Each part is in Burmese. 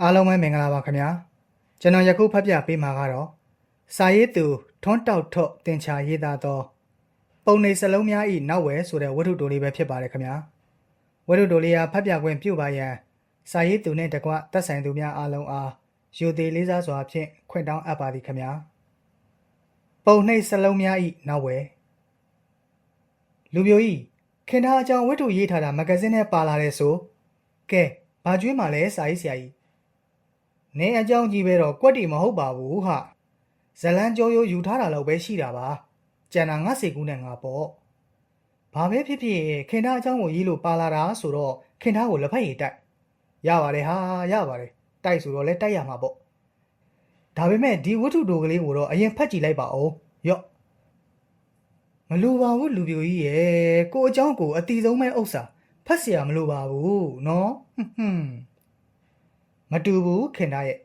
အားလုံးပဲမင်္ဂလာပါခင်ဗျာကျွန်တော်ယခုဖတ်ပြပေးမှာကတော့စာရေးသူထွန်းတောက်ထွတ်တင်ချာရေးသားသောပုံနေစလုံးများဤနောက်ဝယ်ဆိုတဲ့ဝတ္ထုတိုလေးပဲဖြစ်ပါတယ်ခင်ဗျာဝတ္ထုတိုလေးဟာဖတ်ပြခွင့်ပြုပါရန်စာရေးသူနဲ့တကွသက်ဆိုင်သူများအားလုံးအားယူသေးလေးစားစွာဖြင့်ခွင့်တောင်းအပ်ပါသည်ခင်ဗျာပုံနှိပ်စလုံးများဤနောက်ဝယ်လူမျိုးဤခင်ဗျာအကြောင်းဝတ္ထုရေးထားတာမဂဇင်းထဲပါလာတဲ့ဆိုကဲဘာကျွေးမှလဲစာရေးဆရာကြီးနင်းအကြောင်းကြီးပဲတော့ကွက်တီမဟုတ်ပါဘူးဟာဇလန်းကြောရိုးယူထားတာတော့ပဲရှိတာပါကျန်တာငါစေကူးနဲ့ငါပေါ့ဘာပဲဖြစ်ဖြစ်ခင်ဗျားအကြောင်းကိုရေးလို့ပါလာတာဆိုတော့ခင်ဗျားကိုလက်ဖက်ရည်တိုက်ရပါတယ်ဟာရပါတယ်တိုက်ဆိုတော့လဲတိုက်ရမှာပေါ့ဒါပေမဲ့ဒီဝတ္ထုတိုကလေးကိုတော့အရင်ဖတ်ကြည့်လိုက်ပါဦးရော့မလိုပါဘူးလူပြိုကြီးရဲ့ကိုအကြောင်းကိုအတီဆုံးပဲဥစ္စာဖတ်เสียမလိုပါဘူးနော်မတူဘူးခင်ဗျားရဲ့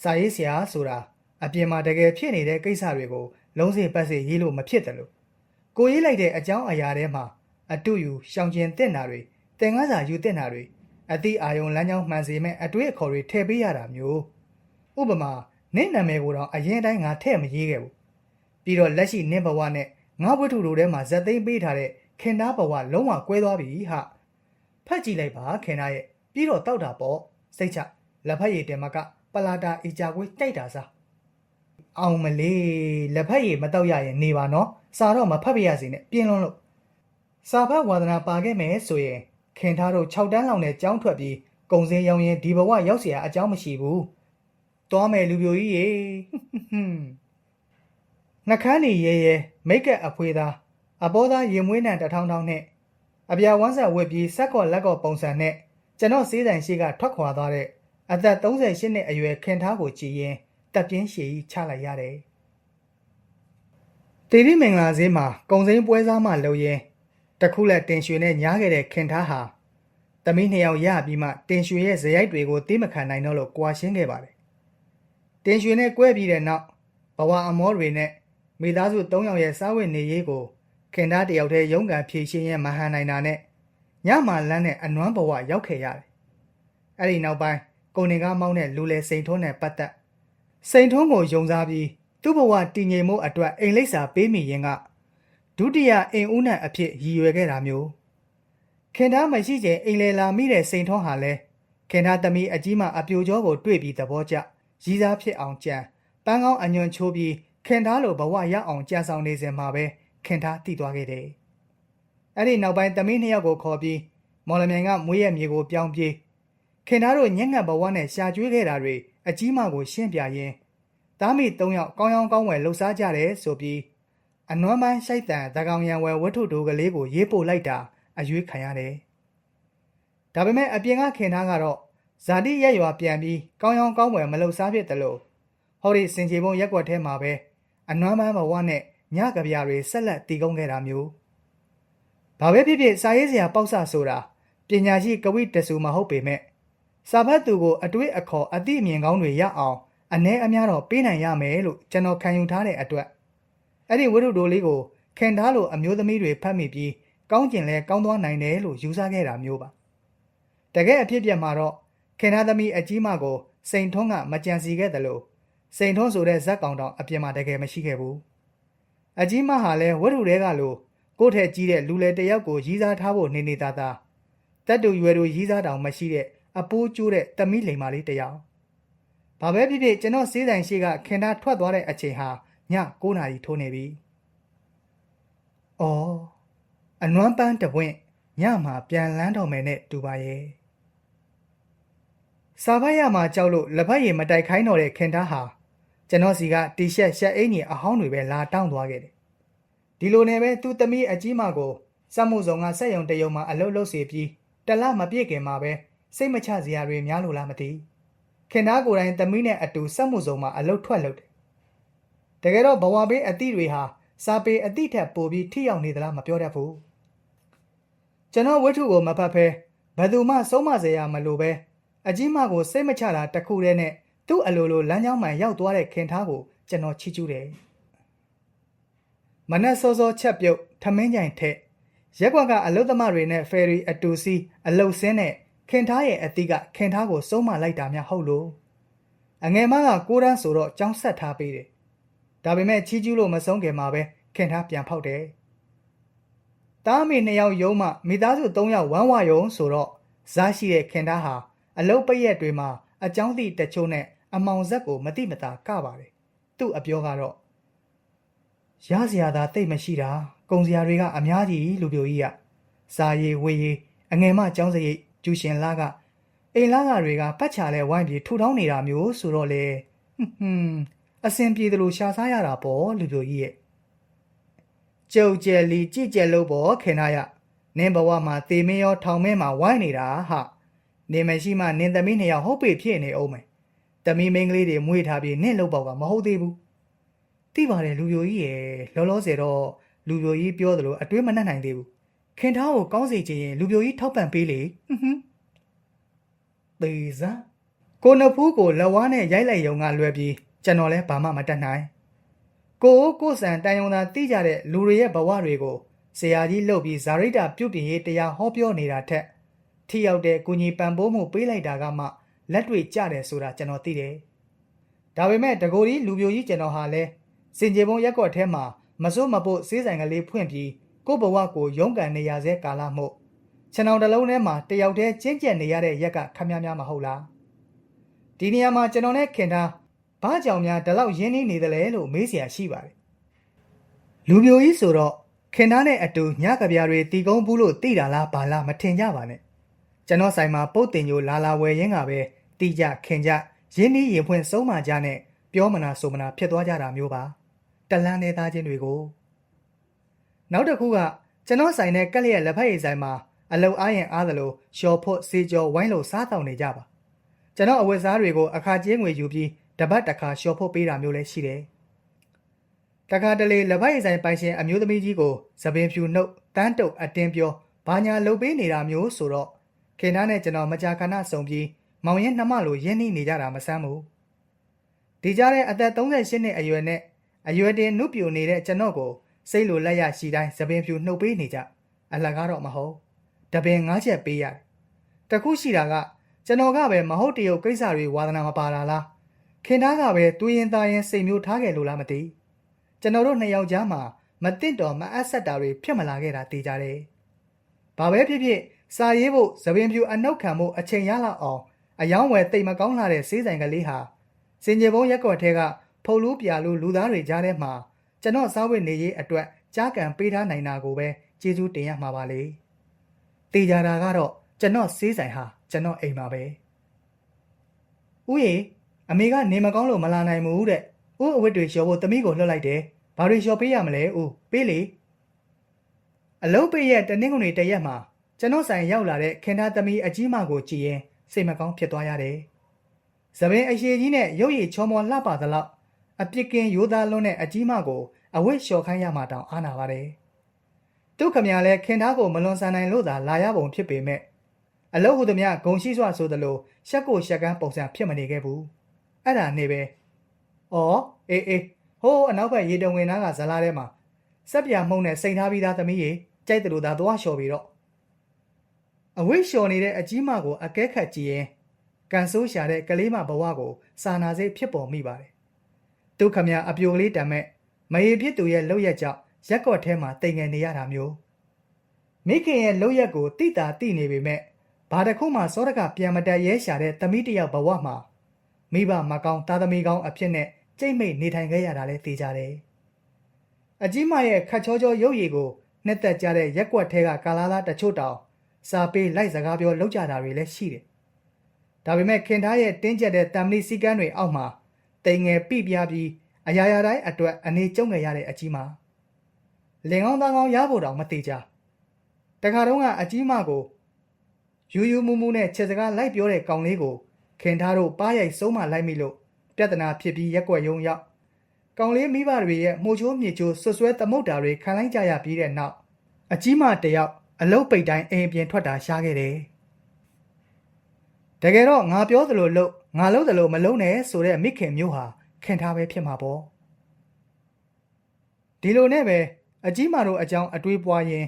စာရေးဆရာဆိုတာအပြင်မှာတကယ်ဖြစ်နေတဲ့ကိစ္စတွေကိုလုံးစေပတ်စေရေးလို့မဖြစ်တယ်လို့ကိုရေးလိုက်တဲ့အကြောင်းအရာတွေမှာအတူယူရှောင်ကျဉ်တဲ့နာတွေတင်ကားစာယူတဲ့နာတွေအတိအာယုံလမ်းကြောင်းမှန်စေမဲ့အတွေ့အခေါ်တွေထည့်ပေးရတာမျိုးဥပမာနင့်နာမည်ကိုတော့အရင်တိုင်းငါထည့်မရေးခဲ့ဘူးပြီးတော့လက်ရှိနင့်ဘဝနဲ့ငါဝတ္ထုတို့ထဲမှာဇက်သိမ်းပေးထားတဲ့ခင်သားဘဝလုံးဝကွဲသွားပြီဟာဖတ်ကြည့်လိုက်ပါခင်သားရဲ့ပြီးတော့တောက်တာပေါ့စိတ်ချလက်ဖက်ရည်တင်မကပလာတာအီကြကွေးတိုက်တာစားအောင်မလေးလက်ဖက်ရည်မတောက်ရရင်နေပါနော်စာတော့မဖတ်ပြရစီနဲ့ပြင်းလွန်းလို့စာဖတ်ဝါသနာပါခဲ့မယ်ဆိုရင်ခင်သားတို့6တန်းလောက်နဲ့ကြောင်းထွက်ပြီးကုံစင်းရောင်းရင်ဒီဘဝရောက်เสียအကြောင်းမရှိဘူးတွားမယ်လူပြိုကြီးရေနှကန်းနေရဲရဲမိတ်ကပ်အဖွေးသားအပေါ်သားရင်မွေးနံတစ်ထောင်ထောင်နဲ့အပြာဝမ်းစာဝစ်ပြီးစက်ကော်လက်ကော်ပုံစံနဲ့ကျွန်တော်စေးဆိုင်ရှိကထွက်ခွာသွားတဲ့အသက်38နှစ်အရွယ်ခင်သားကိုကြည်ရင်တပ်ပြင်းရှည်ကြီးချလိုက်ရတယ်။တေရီမင်္ဂလာဈေးမှာကုံစိမ်းပွဲစားမှလုံရင်တခုလက်တင်ရွှေနဲ့ညားခဲ့တဲ့ခင်သားဟာသမီးနှစ်ယောက်ရပြီးမှတင်ရွှေရဲ့ဇယိုက်တွေကိုသိမခံနိုင်တော့လို့ကွာရှင်းခဲ့ပါတယ်။တင်ရွှေနဲ့ကွဲပြီးတဲ့နောက်ဘဝအမောတွေနဲ့မိသားစု3ယောက်ရဲ့စားဝတ်နေရေးကိုခင်သားတယောက်တည်းရုန်းကန်ဖြေရှင်းရင်မဟန်နိုင်တာနဲ့ညမှလန်းနဲ့အနွမ်းဘဝရောက်ခဲ့ရတယ်။အဲ့ဒီနောက်ပိုင်းကိုနေကားမောင်းတဲ့လူလေစိန်ထုံးနဲ့ပတ်သက်စိန်ထုံးကိုယုံစားပြီးသူ့ဘဝတည်ငြိမ်မှုအတွက်အိမ်လိပ်စာပေးမိရင်ကဒုတိယအိမ်ဦးနှံအဖြစ်ရည်ရွယ်ခဲ့တာမျိုးခင်သားမရှိချိန်အိမ်လေလာမိတဲ့စိန်ထုံးဟာလဲခင်သားသမီးအကြီးမအပြိုကျော်ကိုတွေ့ပြီးသဘောကျရည်စားဖြစ်အောင်ကြံပန်းကောင်းအညွန်ချိုးပြီးခင်သားလိုဘဝရောက်အောင်ကြံဆောင်နေစဉ်မှာပဲခင်သားတည်သွားခဲ့တယ်အဲ့ဒီနောက်ပိုင်းသမီးနှစ်ယောက်ကိုခေါ်ပြီးမော်လမြိုင်ကမွေးရမြေကိုပြောင်းပြေးခင်သားတို့ညက်ငတ်ဘဝနဲ့ရှာကျွေးခဲ့တာတွေအကြီးမကိုရှင်းပြရင်းသားမိ3ယောက်ကောင်းကောင်းကောင်းဝယ်လှုပ်ရှားကြတယ်ဆိုပြီးအနွမ်းပိုင်းရှိုက်တန်သကောင်ရံဝယ်ဝတ္ထုတိုကလေးကိုရေးပို့လိုက်တာအရွေးခံရတယ်။ဒါပေမဲ့အပြင်ကခင်သားကတော့ဇာတိရက်ရွာပြန်ပြီးကောင်းကောင်းကောင်းဝယ်မလှုပ်ရှားဖြစ်တယ်လို့ဟောဒီစင်ချေပုံရက်ွက်ထဲမှာပဲအနွမ်းပိုင်းဘဝနဲ့ညကဗျာတွေဆက်လက်တည်ကုန်းခဲ့တာမျိုး။ဘာပဲဖြစ်ဖြစ်စာရေးစရာပေါက်ဆဆိုတာပညာရှိကဝိတဆူမဟုတ်ပေမဲ့စာဖတ်သူကိုအတွေးအခေါ်အသိအမြင်ကောင်းတွေရအောင်အ ਨੇ အများတော့ပေးနိုင်ရမယ်လို့ကျွန်တော်ခံယူထားတဲ့အတွက်အဲ့ဒီဝတ္ထုတိုလေးကိုခင်သားလိုအမျိုးသမီးတွေဖတ်မိပြီးကောင်းကျင်လဲကောင်းသွားနိုင်တယ်လို့ယူဆခဲ့တာမျိုးပါတကယ်အဖြစ်ပြက်မှာတော့ခင်သားသမီးအကြီးမကိုစိန်ထုံးကမကြံစီခဲ့တယ်လို့စိန်ထုံးဆိုတဲ့ဇက်ကောင်တောင်အပြင်မှာတကယ်မရှိခဲ့ဘူးအကြီးမဟာလဲဝတ္ထုတွေကလို့ကိုယ့်ထက်ကြီးတဲ့လူလေတယောက်ကိုရည်စားထားဖို့နေနေသားသားတက်တူရွယ်တို့ရည်စားတောင်မရှိတဲ့အပိုးကျိုးတဲ့သမီးလိမ်မာလေးတယောက်ဘာပဲဖြစ်ဖြစ်ကျွန်တော်စေးဆိုင်ရှိကခင်သားထွက်သွားတဲ့အချိန်ဟာည9နာရီထိုးနေပြီ။အော်အနွမ်းပန်းတပွင့်ညမှာပြန်လန်းတော်မယ်နဲ့တူပါရဲ့။စာဖတ်ရမှာကြောက်လို့လက်ဖက်ရည်မတိုက်ခိုင်းတော့တဲ့ခင်သားဟာကျွန်တော်စီကတီရှက်ရှက်အင်ကြီးအဟောင်းတွေပဲလာတောင်းသွားခဲ့တယ်။ဒီလိုနဲ့ပဲသူ့သမီးအကြီးမကိုစက်မှုဆောင်ကစက်ယုံတယုံမှာအလုပ်လုပ်စီပြီးတလမပြည့်ခင်မှာပဲစိတ်မချစရာတွေများလို့လားမသိခင်သားကိုယ်တိုင်သမီးနဲ့အတူစက်မှုစုံမှာအလုတ်ထွက်လုပ်တယ်တကယ်တော့ဘဝဘေးအသည့်တွေဟာစာပေအသည့်ထက်ပိုပြီးထိရောက်နေသလားမပြောတတ်ဘူးကျွန်တော်ဝတ္ထုကိုမဖတ်ဖဲဘယ်သူမှဆုံးမစေရမလို့ပဲအကြီးမကိုစိတ်မချတာတခုတည်းနဲ့သူ့အလိုလိုလမ်းကြောင်းမှန်ရောက်သွားတဲ့ခင်သားကိုကျွန်တော်ချီးကျူးတယ်မနက်စောစောချက်ပြုတ်ထမင်းကြိုင်ထက်ရက်ကွက်ကအလုတ်သမားတွေနဲ့ဖယ်ရီအတူစီအလုတ်စင်းနဲ့ ခင်ထားရဲ့အတိကခင်ထားကိုဆုံးမလိုက်တာများဟုတ်လို့အငယ်မကကိုတန်းဆိုတော့ကြောင်းဆက်ထားပေးတယ်ဒါပေမဲ့ချီးကျူးလို့မဆုံးခင်မှာပဲခင်ထားပြန်ဖောက်တယ်တားမေ2ယောက်ယုံမှမိသားစု3ယောက်ဝမ်းဝယုံဆိုတော့ဇာရှိတဲ့ခင်ထားဟာအလုတ်ပရက်တွေမှာအကြောင်းသည့်တချို့နဲ့အမောင်ဆက်ကိုမတိမတာကပါတယ်သူ့အပြောကတော့ရစရာသာတိတ်မရှိတာကုံစရာတွေကအများကြီးလူပြိုကြီးကစာရည်ဝေးရည်အငယ်မကျောင်းစရိတ်ကျူရှင်လာကအိမ်လာကတွေကပတ်ချလဲဝိုင်းပြီးထူထောင်းနေတာမျိုးဆိုတော့လေအစင်ပြေတယ်လို့ရှာစားရတာပေါ့လူပြိုကြီးရဲ့ကျုပ်ကျဲလီကြည့်ကျဲလို့ပေါ့ခင်ဗျားရနင်းဘဝမှာတေမင်းရောထောင်မဲမှာဝိုင်းနေတာဟာနေမရှိမှနင်းသမီး2ယောက်ဟုတ်ပေဖြစ်နေအောင်မယ်သမီးမင်းကလေးတွေမွေးထားပြီးနင့်လောက်ပေါက်ကမဟုတ်သေးဘူးသိပါတယ်လူပြိုကြီးရဲ့လောလောဆယ်တော့လူပြိုကြီးပြောသလိုအတွေးမနှက်နိုင်သေးဘူးခင်ထားကိုကောင်းစေချင်ရင်လူပြိုကြီးထောက်ပံ့ပေးလေသေစားကိုနဖူးကိုလက်ဝါးနဲ့ရိုက်လိုက်ရုံကလွယ်ပြီးကျွန်တော်လည်းဘာမှမတတ်နိုင်ကိုစံတန်ယုံသာသိကြတဲ့လူတွေရဲ့ဘဝတွေကိုဆရာကြီးလှုပ်ပြီးဇာရိတာပြုတ်ပြင်ရေးတရားဟောပြောနေတာထက်ထိရောက်တဲ့ကုညီပံပိုးမှုပေးလိုက်တာကမှလက်တွေ့ကျတယ်ဆိုတာကျွန်တော်သိတယ်ဒါပေမဲ့တကိုယ်ကြီးလူပြိုကြီးကျွန်တော်ဟာလဲစင်ကြေပုံရက်ကွက်ထဲမှာမစိုးမပုတ်စေးဆိုင်ကလေးဖွင့်ပြီးကိုဘဝကိုရုန်းကန်နေရစေကာလမို့ခြံတော်တစ်လုံးထဲမှာတယောက်တည်းကျဉ်ကျက်နေရတဲ့ရက်ကခမများမဟုတ်လားဒီနေရာမှာကျွန်တော်နဲ့ခင်ထားဘာကြောင့်များဒီလောက်ရင်းနှီးနေသလဲလို့မေးเสียရှိပါတယ်လူပြိုကြီးဆိုတော့ခင်ထားနဲ့အတူညကဗျာတွေတီကုန်းဘူးလို့သိတာလားဘာလားမထင်ကြပါနဲ့ကျွန်တော်ဆိုင်မှာပုတ်တင်ညိုလာဝယ်ရင်းကပဲတီကြခင်ကြရင်းနှီးရင်ဖွင့်ဆုံးမကြနဲ့ပြောမနာဆိုမနာဖြစ်သွားကြတာမျိုးပါတလန်းနေသားချင်းတွေကိုနောက်တစ်ခုကကျွန်တော်ဆိုင်နဲ့ကက်လျက်လက်ဖက်ရည်ဆိုင်မှာအလုံအားရင်အားသလိုရှော်ဖို့စေကြောဝိုင်းလို့စားတောင်းနေကြပါကျွန်တော်အဝတ်စားတွေကိုအခါကျင်းငွေယူပြီးတပတ်တစ်ခါရှော်ဖို့ပေးတာမျိုးလည်းရှိတယ်တခါတလေလက်ဖက်ရည်ဆိုင်ပိုင်ရှင်အမျိုးသမီးကြီးကိုသပင်ဖြူနှုတ်တန်းတုပ်အတင်းပြောဘာညာလှုပ်ပေးနေတာမျိုးဆိုတော့ခင်သားနဲ့ကျွန်တော်မကြာခဏဆုံပြီးမောင်ရင်နှမလိုရင်းနှီးနေကြတာမဆန်းဘူးဒီကြားထဲအသက်38နှစ်အရွယ်နဲ့အရွယ်တင်နှုတ်ပြိုနေတဲ့ကျွန်တော်ကိုစိတ်လိုလက်ရရှိတိုင်းသပင်ဖြူနှုတ်ပေးနေကြအလကားတော့မဟုတ်တပင်9ချက်ပေးရတယ်တခုရှိတာကကျွန်တော်ကပဲမဟုတ်တရုတ်ကိစ္စတွေဝါသနာမပါတာလားခင်သားကပဲတူရင်သားရင်စိတ်မျိုးထားခဲ့လို့လားမသိကျွန်တော်တို့2ယောက်ကြားမှာမတင့်တော်မအပ်ဆက်တာတွေဖြစ်မလာခဲ့တာသိကြတယ်ဘာပဲဖြစ်ဖြစ်စာရေးဖို့သပင်ဖြူအနှုတ်ခံဖို့အချိန်ရလောက်အောင်အယောင်းဝယ်တိတ်မကောင်းလာတဲ့စေးဆိုင်ကလေးဟာစင်ကြေပုံရက်ကွက်ထဲကဖုတ်လူပြလူလူသားတွေကြားထဲမှာကျွန်တော်စားဝတ်နေရေးအတွက်ကြားကန်ပေးထားနိုင်တာကိုပဲကျေးဇူးတင်ရမှာပါလေတေကြတာကတော့ကျွန်တော်စေးဆိုင်ဟာကျွန်တော်အိမ်ပါပဲဥယေအမေကနေမကောင်းလို့မလာနိုင်ဘူးတဲ့ဥအဝတ်တွေလျှော်ဖို့သမီးကိုလွှတ်လိုက်တယ်ဘာတွေလျှော်ပေးရမလဲဥပေးလေအလုံးပေးရဲ့တနင်္ဂနွေတရက်မှာကျွန်တော်ဆိုင်ရောက်လာတဲ့ခင်သားသမီးအကြီးမကိုကြည့်ရင်စိတ်မကောင်းဖြစ်သွားရတယ်သပင်အရှိကြီးနဲ့ရုပ်ရည်ချောမောလှပသလောက်အပြစ်ကင်းရိုးသားလွန်းတဲ့အကြီးမကိုအဝတ်လျှော်ခိုင်းရမှတောင်အားနာပါတယ်သူခမရလဲခင်သားကိုမလွန်ဆန်နိုင်လို့သာလာရပုံဖြစ်ပေမဲ့အလုတ်ဟူသည်များဂုံရှိစွာဆိုသလိုရှက်ကိုရှက်ကန်းပုံစံဖြစ်မနေခဲ့ဘူးအဲ့ဒါနေပဲအော်အေးဟိုးအနောက်ဘက်ရေတုံဝင်သားကဇလာထဲမှာစက်ပြာမှုန့်နဲ့စိန်ထားပြီးသားသမီးရေကြိုက်တယ်လို့သာသွားလျှော်ပြီးတော့အဝိလျှော်နေတဲ့အကြီးမကိုအကဲခတ်ကြည့်ရင်ကန်ဆိုးရှာတဲ့ကလေးမဘဝကိုစာနာစိတ်ဖြစ်ပေါ်မိပါတယ်သူခမရအပြိုကလေးတံမဲ့မရေဖြစ်သူရဲ့လောက်ရက်ကြောင့်ရက်ကော့ထဲမှာတိမ်ငယ်နေရတာမျိုးမိခင်ရဲ့လောက်ရက်ကိုတိတာတိနေပေမဲ့ဘာတစ်ခုမှစောတကပြန်မတက်ရဲရှာတဲ့သမီးတယောက်ဘဝမှာမိဘမကောင်းသားသမီးကောင်းအဖြစ်နဲ့ကြိတ်မိတ်နေထိုင်ခဲ့ရတာလည်းသိကြတယ်အကြီးမရဲ့ခတ်ချောရုပ်ရည်ကိုနှစ်သက်ကြတဲ့ရက်ကွက်ထဲကကာလာသားတချို့တောင်စာပေးလိုက်စကားပြောလောက်ကြတာတွေလည်းရှိတယ်ဒါပေမဲ့ခင်သားရဲ့တင်းကျပ်တဲ့တံမဏိစည်းကမ်းတွေအောက်မှာတိမ်ငယ်ပြပြပြီးအရာရာတိုင်းအတွက်အနေကျုံငယ်ရတဲ့အကြီးမလင်ကောင်းသားကောင်းရဖို့တောင်မသေးကြတခါတော့ကအကြီးမကိုယူမူနဲ့ချက်စကားလိုက်ပြောတဲ့ကောင်လေးကိုခင်သားတို့ပါးရိုက်ဆုံးမလိုက်မိလို့ပြဿနာဖြစ်ပြီးရက်ွက်ရုံရောက်ကောင်လေးမိဘတွေရဲ့မှုချိုးမြေချိုးဆွဆွဲသမုတ်တာတွေခံလိုက်ကြရပြီးတဲ့နောက်အကြီးမတယောက်အလုတ်ပိတ်တိုင်းအိမ်ပြင်ထွက်တာရှားခဲ့တယ်တကယ်တော့ငါပြောသလိုလို့ငါလုပ်သလိုမလုပ်နဲ့ဆိုတဲ့မိခင်မျိုးဟာခင်ထားပဲဖြစ်မှာပေါ့ဒီလိုနဲ့ပဲအကြီးမတို့အကြောင်းအတွေးပွားရင်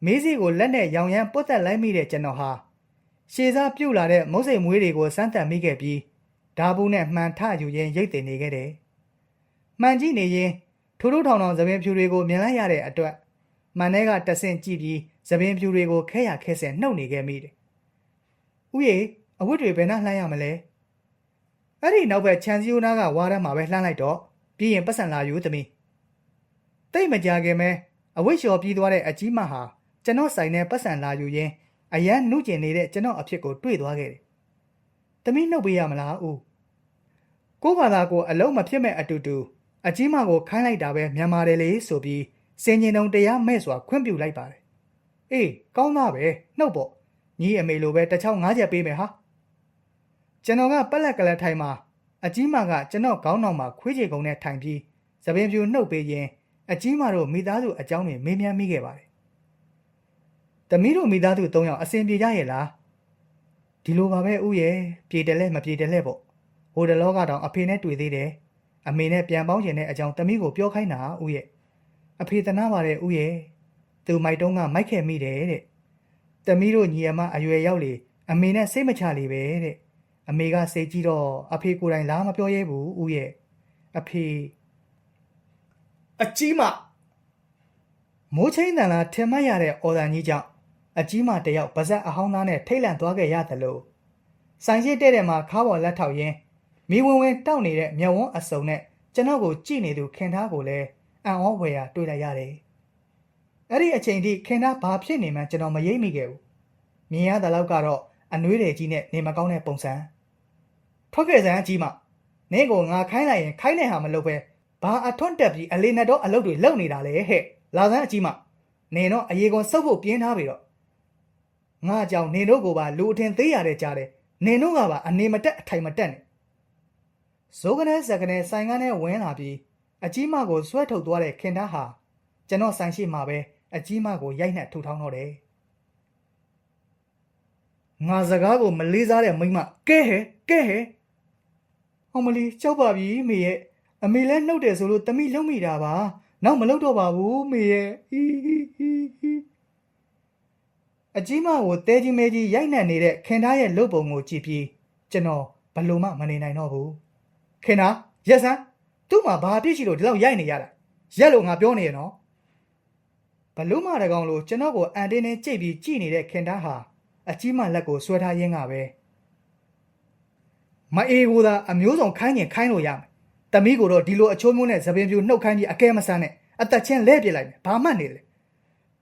မေးစီကိုလက်နဲ့ရောင်ရမ်းပုတ်သက်လိုက်မိတဲ့ကျွန်တော်ဟာ ရှေစားပြုတ်လာတဲ့မုတ်စိမ်မွေးတွေကိုစမ်းသပ်မိခဲ့ပြီးဓာဘူးနဲ့မှန်ထယူရင်းရိတ်တင်နေခဲ့တယ်။မှန်ကြည့်နေရင်ထိုးထိုးထောင်ထောင်သပင်ဖြူတွေကိုမြင်လိုက်ရတဲ့အတွက်မှန်ထဲကတဆင့်ကြည့်ပြီးသပင်ဖြူတွေကိုခဲရခဲဆဲနှုတ်နေခဲ့မိတယ်။ဦးရေအဝတ်တွေဘယ်နှလှမ်းရမလဲ။အဲ့ဒီနောက်ဘက်ခြံစည်းရိုးနားကဝါးထဲမှာပဲလှမ်းလိုက်တော့ပြီးရင်ပတ်စံလာယူသမီး။တိတ်မကြခင်ပဲအဝတ်လျှော်ပြီးသွားတဲ့အကြီးမဟာကျွန်တော်ဆိုင်နဲ့ပတ်စံလာယူရင်းအရန်နှုတ်ကျင်နေတဲ့ကျွန်တော်အဖြစ်ကိုတွေ့သွားခဲ့တယ်။သမီးနှုတ်ပေးရမလားဦး။ကိုဘာသာကိုအလုံးမဖြစ်မဲ့အတူတူအကြီးမကိုခိုင်းလိုက်တာပဲမြန်မာတယ်လေဆိုပြီးစင်ကျင်တုံတရားမဲ့စွာခွင့်ပြုလိုက်ပါတယ်။အေးကောင်းသားပဲနှုတ်ပေါ့ညီအမေလိုပဲတစ်ချောင်း၅ချက်ပေးမယ်ဟာ။ကျွန်တော်ကပက်လက်ကလေးထိုင်မှာအကြီးမကကျွန်တော်ခေါင်းတော်မှာခွေးချေကုံနဲ့ထိုင်ပြီးသပင်ဖြူနှုတ်ပေးရင်အကြီးမတို့မိသားစုအကြောင်းတွေမေးမြန်းမိခဲ့ပါတယ်။သမီးတို့မိသားစု၃ယောက်အဆင်ပြေကြရဲ့လား။ဒီလိုပါပဲဦးရဲ့ပြေတယ်လဲမပြေတယ်လဲပေါ့။ဟိုတလောကတော့အဖေနဲ့တွေ့သေးတယ်။အမေနဲ့ပြန်ပေါင်းကျင်တဲ့အကြောင်းသမီးကိုပြောခိုင်းတာဦးရဲ့။အဖေတနာပါတယ်ဦးရဲ့။သူမိုက်တုံးကမိုက်ခဲ့မိတယ်တဲ့။သမီးတို့ညီအမအရွယ်ရောက်လေအမေနဲ့စိတ်မချလေပဲတဲ့အမေကစိတ်ကြီးတော့အဖေကိုယ်တိုင်လာမပြောရဲဘူးဦးရဲ့။အဖေအကြီးမမိုးချင်းတန်လာထင်မှတ်ရတဲ့အော်ဒန်ကြီးကြောင့်အကြီးမတယောက်ပါဇက်အဟောင်းသားနဲ့ထိတ်လန့်သွားခဲ့ရတယ်လို့ဆိုင်ရှိတဲ့တဲ့မှာခါပေါ်လက်ထောက်ရင်းမိဝင်ဝင်တောက်နေတဲ့မျက်ဝန်းအစုံနဲ့ကျွန်တော်ကိုကြည့်နေသူခင်သားကိုလည်းအံ့ဩဖွယ်ရာတွေ့လိုက်ရတယ်။အဲ့ဒီအချိန်ထိခင်သားဘာဖြစ်နေမှန်းကျွန်တော်မရိပ်မိခဲ့ဘူး။မြင်ရတဲ့လောက်ကတော့အနှွေးတယ်ကြီးနဲ့နေမကောင်းတဲ့ပုံစံထွက်ခဲ့စမ်းအကြီးမနင်းကိုငါခိုင်းလိုက်ရင်ခိုင်းတဲ့ဟာမလုပ်ပဲဘာအထွန်းတက်ပြီးအလေးနဲ့တော့အလုပ်တွေလုပ်နေတာလေဟဲ့လာစမ်းအကြီးမနင်တော့အရေကုန်စုပ်ဖို့ပြင်းထားပြီတော့ငါကြောင့်နင်တို့ကိုပါလူအထင်သေးရတဲ့ကြားတယ်နင်တို့ကပါအနေမတက်အထိုင်မတက်နဲ့ဇိုးကနေစကနေဆိုင်ကနေဝင်လာပြီးအကြီးမကိုဆွဲထုတ်သွားတဲ့ခင်သားဟာကျွန်တော်ဆိုင်ရှိမှာပဲအကြီးမကိုရိုက်နှက်ထူထောင်းတော့တယ်ငါစကားကိုမလေးစားတဲ့မိမကဲဟဲဟောမလီကြောက်ပါပြီမေရဲ့အမေလည်းနှုတ်တယ်ဆိုလို့တမိလုံးမိတာပါနောက်မလုပ်တော့ပါဘူးမေရဲ့အကြီးမကိုတဲကြီးမဲကြီးရိုက်နှက်နေတဲ့ခင်သားရဲ့လုပ်ပုံကိုကြည့်ပြီးကျွန်တော်ဘလို့မှမနေနိုင်တော့ဘူးခင်သားရက်စမ်းသူ့မှာဘာဖြစ်ရှိလို့ဒီလောက်ရိုက်နေရတာရက်လို့ငါပြောနေရနော်ဘလို့မှတကောင်လို့ကျွန်တော်ကိုအန်တင်းနဲ့ကြိတ်ပြီးကြည့်နေတဲ့ခင်သားဟာအကြီးမလက်ကိုဆွဲထားရင်းကပဲမအေးကိုသာအမျိုးစုံခိုင်းရင်ခိုင်းလို့ရမယ်တမီးကိုတော့ဒီလိုအချိုးမျိုးနဲ့သပင်ပြူနှုတ်ခိုင်းပြီးအကဲမဆန်းနဲ့အသက်ချင်းလဲပြစ်လိုက်မယ်ဘာမှနေတယ်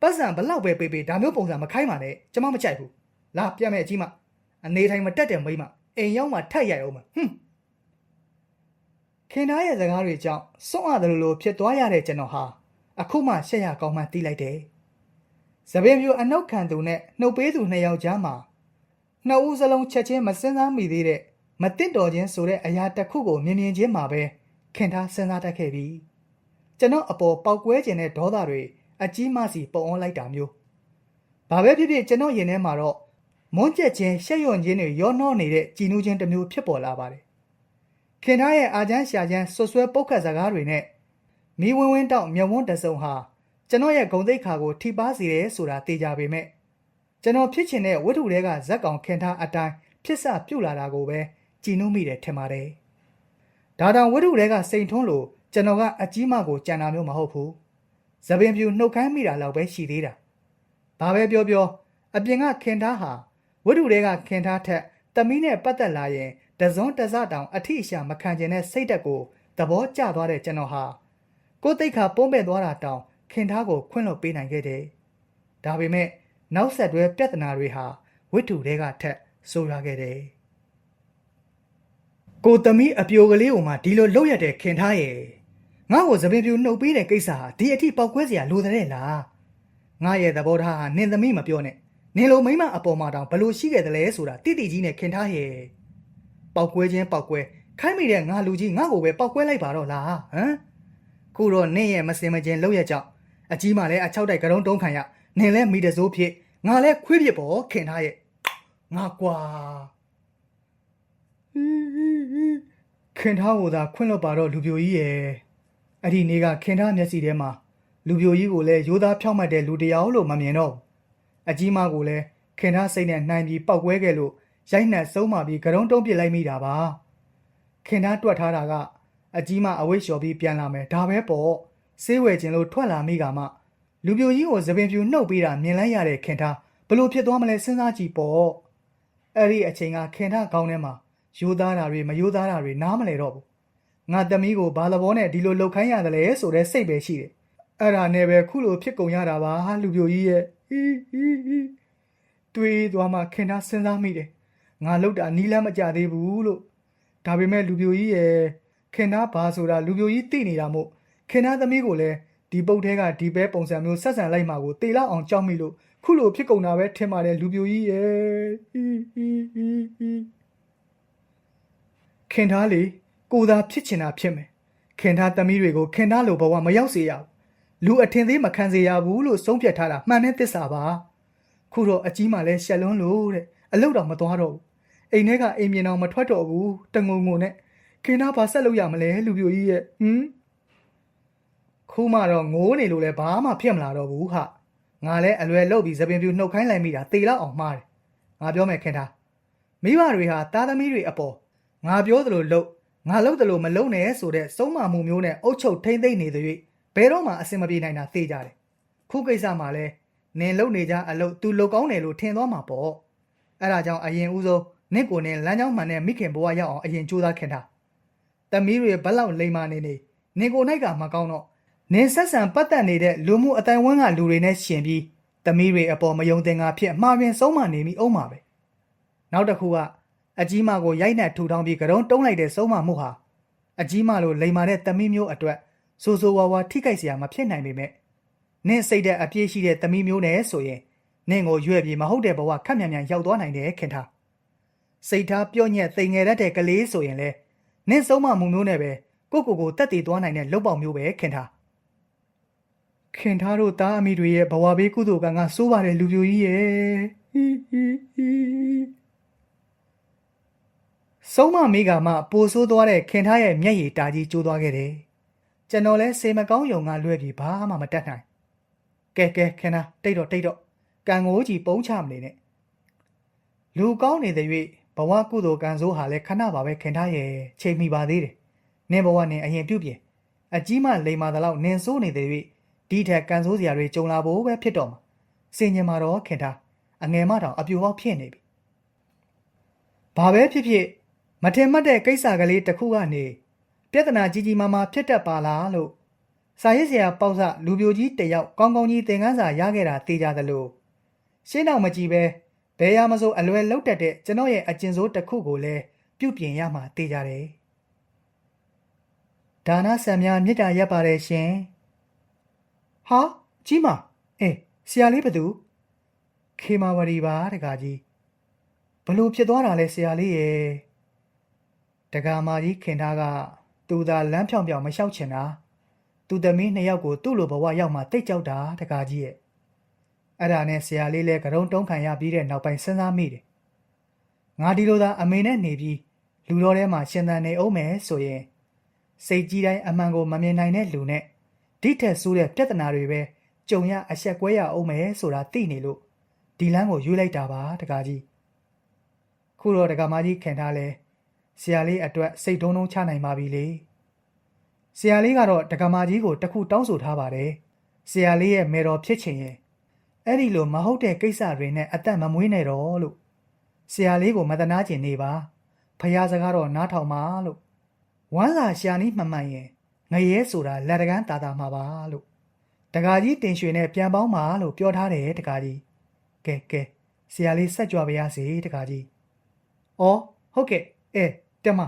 ပတ်စံဘလောက်ပဲပေးဒါမျိုးပုံစံမခိုင်းပါနဲ့ကျမမကြိုက်ဘူးလာပြတ်မဲ့အကြီးမအနေထိုင်မတက်တဲ့မိမအိမ်ရောက်မှထက်ရိုက်အောင်မခင်သားရဲ့စကားတွေကြောင့်စွန့်အားတယ်လို့ဖြစ်သွားရတဲ့ကျွန်တော်ဟာအခုမှရှက်ရကောင်းမှတီးလိုက်တယ်သပင်ပြူအနှုတ်ခံသူနဲ့နှုတ်ပေးသူနှစ်ယောက်ကြားမှာနှစ်ဦးစလုံးချက်ချင်းမစင်စားမိသေးတဲ့မတင့်တော်ခြင်းဆိုတဲ့အရာတစ်ခုကိုမြင်ချင်းမှာပဲခင်သားစဉ်းစားတတ်ခဲ့ပြီကျွန်တော်အပေါ်ပေါက်ကွဲခြင်းတဲ့ဒေါသတွေအကြီးမစီပုံအောင်လိုက်တာမျိုးဘာပဲဖြစ်ဖြစ်ကျွန်တော်ရင်ထဲမှာတော့မွန်းကျက်ခြင်းရှက်ရွံ့ခြင်းတွေရောနှောနေတဲ့ကြည်နူးခြင်းတစ်မျိုးဖြစ်ပေါ်လာပါတယ်ခင်သားရဲ့အာချမ်းရှာချမ်းဆွဆွဲပုတ်ခတ်စကားတွေနဲ့မီးဝင်းဝင်းတောက်မျက်ဝန်းတစုံဟာကျွန်တော်ရဲ့ဂုံသိက္ခာကိုထိပါစေတယ်ဆိုတာသိကြပေမဲ့ကျွန်တော်ဖြစ်ချင်တဲ့ဝတ္ထုတွေကဇက်ကောင်ခင်သားအတိုင်းဖြစ်စပြုတ်လာတာကိုပဲကြည်နူးမိတယ်ထင်ပါတယ်ဒါတောင်ဝတ္ထုတွေကစိန်ထွန်းလို့ကျွန်တော်ကအကြီးမကိုကြံတာမျိုးမဟုတ်ဘူးသပင်ပြူနှုတ်ခိုင်းမိတာလောက်ပဲရှိသေးတာဘာပဲပြောအပြင်ကခင်သားဟာဝတ္ထုတွေကခင်သားထက်သမီးနဲ့ပတ်သက်လာရင်တစွန်းတစတောင်အထိအရှာမခံကျင်တဲ့စိတ်ဓာတ်ကိုသဘောကျသွားတဲ့ကျွန်တော်ဟာကိုယ်သိက္ခာပုံးပဲ့သွားတာတောင်ခင်သားကိုခွင့်လွှတ်ပေးနိုင်ခဲ့တယ်ဒါပေမဲ့နောက်ဆက်တွဲပြဿနာတွေဟာဝတ္ထုတွေကထက်ဆိုးရွားခဲ့တယ်ကိုသမီးအပြိုကလေးကိုမှဒီလိုလုပ်ရတဲ့ခင်သားရဲ့ငါ့ကိုသပင်ပြူနှုတ်ပေးတဲ့ကိစ္စဟာဒီအထိပေါက်ကွဲစရာလိုတဲ့လားငါရဲ့သဘောထားဟာနင်သမီးမပြောနဲ့နင်လိုမိမအပေါ်မှာတောင်ဘလို့ရှိခဲ့တယ်လဲဆိုတာတိတိကြီးနဲ့ခင်သားရဲ့ပေါက်ကွဲခြင်းပေါက်ကွဲခိုင်းမိတဲ့ငါလူကြီးငါ့ကိုပဲပေါက်ကွဲလိုက်ပါတော့လားဟမ်ခုတော့နင့်ရဲ့မစင်မကျင်လုပ်ရကြောင်းအကြီးမှလည်းအချောက်တိုက်ကြုံတုံးခံရနင်လည်းမိတစိုးဖြစ်ငါလည်းခွေးဖြစ်ပေါ်ခင်သားရဲ့ငါကွာခင်သားကိုသာခွင့်လွှတ်ပါတော့လူပြိုကြီးရဲ့အဲ့ဒီနေ့ကခင်သားမျက်စိထဲမှာလူပြိုကြီးကိုလည်းရိုးသားဖြောင့်မတ်တဲ့လူတယောက်လို့မမြင်တော့အကြီးမကိုလည်း ခင်ထားစိတ်နဲ့နိုင်ပြီးပောက်ကွဲခဲ့လို့ရိုက်နှက်ဆုံးမပြီးကရုံးတုံးပစ်လိုက်မိတာပါခင်ထားတွက်ထားတာကအကြီးမအဝိတ်လျှော်ပြီးပြန်လာမယ်ဒါပဲပေါ့ဆေးဝယ်ခြင်းလို့ထွက်လာမိကမှလူပြိုကြီးကိုသပင်ပြူနှုတ်ပေးတာမြင်လိုက်ရတဲ့ခင်ထားဘလို့ဖြစ်သွားမလဲစဉ်းစားကြည့်ပေါ့အဲ့ဒီအချိန်ကခင်ထားခေါင်းထဲမှာရိုးသားတာတွေမရိုးသားတာတွေနားမလဲတော့ဘူးငါသမီးကိုဘာသဘောနဲ့ဒီလိုလှုပ်ခိုင်းရတယ်လဲဆိုတဲ့စိတ်ပဲရှိတယ်အဲ့ဒါနဲ့ပဲခုလိုဖြစ်ကုန်ရတာပါလူပြိုကြီးရဲ့တွေးသွားမှခင်ထားစဉ်းစားမိတယ်ငါလှုပ်တာနီးလမ်းမကြသေးဘူးလို့ဒါပေမဲ့လူပြိုကြီးရဲ့ခင်ထားဘာဆိုတာလူပြိုကြီးသိနေတာမို့ခင်ထားသမီးကိုလည်းဒီပုတ်ထဲကဒီပဲပုံစံမျိုးဆက်ဆံလိုက်မှကိုတေလောက်အောင်ကြောက်မိလို့ခုလိုဖြစ်ကုန်တာပဲထင်ပါတယ်လူပြိုကြီးရဲ့ခင်ထားလေကိုသာဖြစ်ချင်တာဖြစ်မယ်ခင်ထားသမီးတွေကိုခင်ထားလိုဘဝမရောက်စေရဘူးလူအထင်သေးမခံစေရဘူးလို့ဆုံးဖြတ်ထားတာမှန်တဲ့သစ္စာပါခုတော့အကြီးမှလည်းရှက်လွန်းလို့တဲ့အလုတ်တော်မသွားတော့ဘူးအိမ်ထဲကအိမ်မြင်အောင်မထွက်တော့ဘူးတငုံငုံနဲ့ခင်ထားဘာဆက်လုပ်ရမလဲလူပြိုကြီးရဲ့ခုမှတော့ငိုးနေလို့လည်းဘာမှဖြစ်မလာတော့ဘူးဟာငါလည်းအလွယ်လုတ်ပြီးသပင်ပြူနှုတ်ခိုင်းလိုက်မိတာတေလောက်အောင်မှားတယ်ငါပြောမယ်ခင်ထားမိဘတွေဟာသားသမီးတွေအပေါ်ငါပြောသလိုလုပ်ငါလုပ်သလိုမလုပ်နဲ့ဆိုတဲ့စုံမမှုမျိုးနဲ့အုတ်ချုပ်ထိမ့်သိမ့်နေတဲ့၍ဘယ်တော့မှအစင်မပြေနိုင်တာသိကြတယ်ခုကိစ္စမှာလဲနင်လုပ်နေကြအလုပ်သူလုပ်ကောင်းတယ်လို့ထင်သွားမှာပေါ့အဲ့ဒါကြောင့်အရင်ဦးဆုံးနင့်ကိုနင်လမ်းကြောင်းမှန်တဲ့မိခင်ဘဝရောက်အောင်အရင်ကြိုးစားခင်ထားသမီးတွေဘလောက်လိမ္မာနေနင်ကိုနိုင်ကမကောင်းတော့နင်ဆက်ဆံပတ်သက်နေတဲ့လူမှုအတိုင်းဝန်းကလူတွေနဲ့ရှင်ပြီးသမီးတွေအပေါ်မယုံသင်္ကာဖြစ်မှားပြင်ဆုံးမနေမိအောင်ပါပဲနောက်တစ်ခုကအကြီးမကိုရိုက်နှက်ထူထောင်ပြီးကရုံးတုံးလိုက်တဲ့ဆုံးမမှုဟာအကြီးမလိုလိမ္မာတဲ့သမီးမျိုးအတွက်ဆိုဆိုဝါဝါထိခိုက်စရာမဖြစ်နိုင်ပေမဲ့နင့်စိတ်တဲ့အပြည့်ရှိတဲ့သမီးမျိုးနဲ့ဆိုရင်နင့်ကိုရွက်ပြီးမဟုတ်တဲ့ဘဝခက်မြန်မြန်ရောက်သွားနိုင်တယ်ခင်ထားစိတ်ထားပြော့ညက်သိမ်ငယ်တတ်တဲ့ကလေးဆိုရင်လေနင့်ဆုံးမမှုမျိုးနဲ့ပဲကိုတက်တည်သွားနိုင်တဲ့လုပ်ပေါက်မျိုးပဲခင်ထားတို့သားအမိတွေရဲ့ဘဝဘေးကုသိုလ်ကစိုးပါတယ်လူပြိုကြီးရဲ့ဆုံးမမိကမှပိုဆိုးသွားတဲ့ခင်ထားရဲ့မျက်ရည်တာကြီးကျိုးသွားခဲ့တယ်ကျွန်တော်လဲစေမကောင်းယုံကလွဲပြီးဘာမှမတတ်နိုင်ကဲခင်ထားတိတ်တော့ကံကိုကြီးပုံးချမနေနဲ့လူကောင်းနေတဲ့၍ဘဝကုသိုလ်ကံဆိုးဟာလဲခဏပါပဲခင်ထားရဲ့ချိန်မိပါသေးတယ်နင်ဘဝနင်အရင်ပြုတ်ပြင်အကြီးမလိမ္မာသလောက်နင်ဆိုးနေတဲ့၍ဒီထက်ကံဆိုးစရာတွေကြုံလာဖို့ပဲဖြစ်တော့မှာစင်ញင်မှာတော့ခင်ထားအငယ်မတောင်အပြူပေါက်ဖြစ်နေပြီဘာပဲဖြစ်ဖြစ်မထင်မှတ်တဲ့ကိစ္စကလေးတစ်ခုကနေပြဿနာကြီးမားမားဖြစ်တတ်ပါလားလို့စာရေးဆရာပေါ့စလူပြိုကြီးတယောက်ကောင်းကောင်းကြီးသင်ခန်းစာရခဲ့တာသိကြသလိုရှင်းတော့မကြည့်ပဲဘယ်ရမစိုးအလွယ်လောက်တတ်တဲ့ကျွန်တော်ရဲ့အကျဉ်းစိုးတစ်ခုကိုလည်းပြုပြင်ရမှာသိကြတယ်ဒါနဆံများမေတ္တာရပ်ပါတယ်ရှင်ဟာကြီးမဆရာလေးဘသူခေမာဝရီပါတကားကြီးဘလို့ဖြစ်သွားတာလဲဆရာလေးရဲ့တကားမကြီးခင်ထားကသူသာလမ်းဖြောင်မလျှောက်ချင်တာသူသမီးနှစ်ယောက်ကိုသူ့လိုဘဝရောက်မှတိတ်ကြောက်တာတကားကြီးရဲ့အဲ့ဒါနဲ့ဆရာလေးလည်းကရုံတုံးခံရပြီးတဲ့နောက်ပိုင်းစဉ်းစားမိတယ်ငါဒီလိုသာအမေနဲ့နေပြီးလူတော်ထဲမှာရှင်သန်နေအောင်မယ်ဆိုရင်စိတ်ကြီးတိုင်းအမှန်ကိုမမြင်နိုင်တဲ့လူနဲ့ဒီထက်ဆိုးတဲ့ပြဿနာတွေပဲကြုံရအဆက်ကွဲရအောင်မယ်ဆိုတာသိနေလို့ဒီလမ်းကိုရွေးလိုက်တာပါတကားကြီးခုတော့တကားမကြီးခင်ထားလဲဆရာလေးအတွက်စိတ်ဒုံချနိုင်ပါပြီလေဆရာလေးကတော့တကားမကြီးကိုတခုတောင်းဆိုထားပါတယ်ဆရာလေးရဲ့မေတော်ဖြစ်ချင်ရင်အဲ့ဒီလိုမဟုတ်တဲ့ကိစ္စတွေနဲ့အသက်မမွေးနဲ့တော့လို့ဆရာလေးကိုမတနာကျင်နေပါဖះစကားတော့နားထောင်ပါလို့ဝမ်းစာရှာနီးမှန်မှန်ရင်ငရဲဆိုတာလက်တကန်းတာမှာပါလို့တကာကြီးတင်ရွှေနဲ့ပြန်ပေါင်းပါလို့ပြောထားတယ်တကာကြီးကဲဆရာလေးဆက်ကြွပါရစေတကာကြီးအော်ဟုတ်ကဲ့တက်မ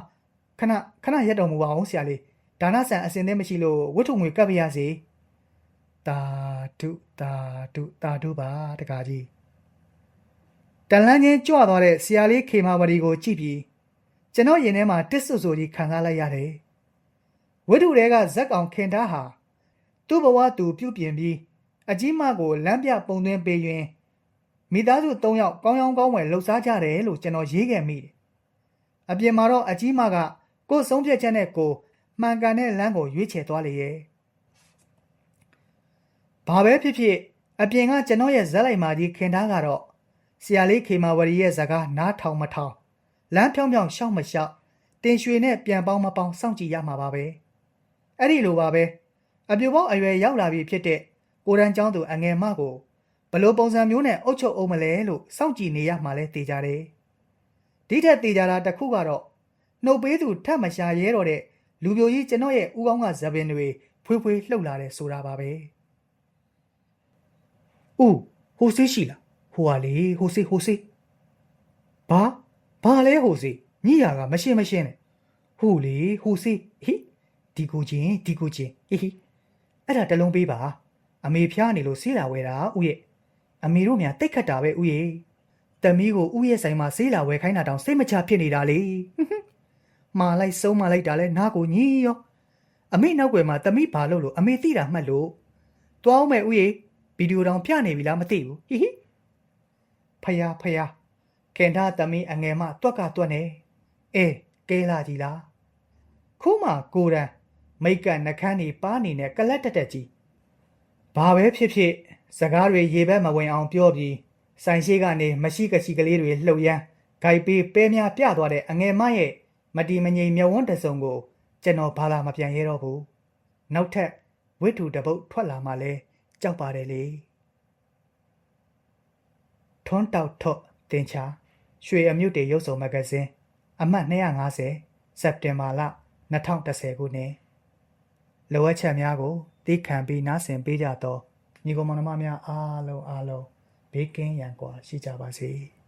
ခဏရက်တော်မူပါအောင်ဆရာလေးဒါနဆန်အစင်သေးမရှိလို့ဝတ္ထုငွေကပ်ပါရစေတာဒုပါတကာကြီးတလန်းချင်းကြွသွားတဲ့ဆရာလေးခေမာဝရီကိုကြည့်ပြီးကျွန်တော်ရင်ထဲမှာတစ်ဆွဆိုကြီးခံစားလိုက်ရတယ်ဝတ္ထုတွေကဇက်ကောင်ခင်ထားဟာသူ့ဘဝသူပြုတ်ပြင်ပြီးအကြီးမကိုလမ်းပြပုံသွင်းပေးရင်မိသားစု၃ယောက်ကောင်းကောင်းဝယ်လှုပ်ရှားကြတယ်လို့ကျွန်တော်ရေးခဲ့မိတယ်အပြင်မှာတော့အကြီးမကကိုယ်ဆုံးဖြတ်ချက်နဲ့ကိုမှန်ကန်တဲ့လမ်းကိုရွေးချယ်သွားလေရဲ့ဘာပဲဖြစ်ဖြစ်အပြင်ကကျွန်တော်ရဲ့ဇက်လိုက်မာကြီးခင်ထားကတော့ ဆရာလေးခေမာဝရီရဲ့ဇာကားနားထောင်မထောင်လမ်းဖြောင်းဖြောင်းရှောက်မရှောက်တင်ရွှေနဲ့ပြန်ပေါင်းမပေါင်းစောင့်ကြည့်ရမှာပါပဲအဲ့ဒီလိုပါပဲအပြူပေါင်းအရွယ်ရောက်လာပြီဖြစ်တဲ့ကိုရန်ကျောင်းသူအငယ်မကိုဘလို့ပုံစံမျိုးနဲ့အုပ်ချုပ်အောင်မလဲလို့စောင့်ကြည့်နေရမှာလဲသိကြတယ်ဒီထက်သိကြတာတစ်ခုကတော့နှုတ်ပေးသူထပ်မရှာရဲတော့တဲ့လူပြိုကြီးကျွန်တော်ရဲ့ဥကောင်းကဇပင်တွေဖွေးဖွေးလှုပ်လာတယ်ဆိုတာပါပဲဦးဟိုဆေးရှိလားဟိုကလေဟိုဆေးဘာလဲဟိုဆေးညိယာကမရှင်းနဲ့ဟိုလေဟိုဆေးဟိဒီကိုချင်းဟိအဲ့ဒါတလုံးပေးပါအမေဖျားနေလို့ဆေးလာဝဲတာဦးရဲ့အမေတို့များတိတ်ခတ်တာပဲဦးရဲ့တမီးကိုဦးရဲ့ဆိုင်မှာဆေးလာဝဲခိုင်းတာတောင်စိတ်မချဖြစ်နေတာလေမာလိုက်ဆုံးမလိုက်တာလဲနားကိုညီးရောအမေနောက်ွယ်မှာတမီးဘာလို့လို့အမေသိတာမှတ်လို့သွားအောင်မဲ့ဦးရဲ့ဗီဒီယိုတောင်ပြနေပြီလားမသိဘူးဖယားခင်ထားတမီးအငယ်မတွက်နေအေးကဲလာကြီးလားခိုးမှာကိုရန်မိတ်ကနှခမ်းနေပါနေနဲ့ကလတ်တက်ကြီးဘာပဲဖြစ်စကားတွေရေဘက်မဝင်အောင်ပြောပြီးဆိုင်ရှိကနေမရှိကရှိကလေးတွေလှုပ်ရမ်းဂိုက်ပေးပဲများပြသွားတဲ့အငယ်မရဲ့မတီမငိမ်မျက်ဝန်းတစုံကိုကျွန်တော်ဘာလာမပြန်ရဲတော့ဘူးနောက်ထပ်ဝိထုတပုတ်ထွက်လာမှလဲကြောက်ပါတယ်လေထွန်းတောက်ထော့တင်ချာရွှေအမြုပ်တေရုပ်စုံမဂ္ဂဇင်းအမှတ်250စက်တင်ဘာလ2010ခုနှစ်လိုအပ်ချက်များကိုသိခံပြီးနားဆင်ပေးကြတော့ညီကောင်မောင်နှမများအားလုံးဘေးကင်းရန်ကွာရှိကြပါစေ။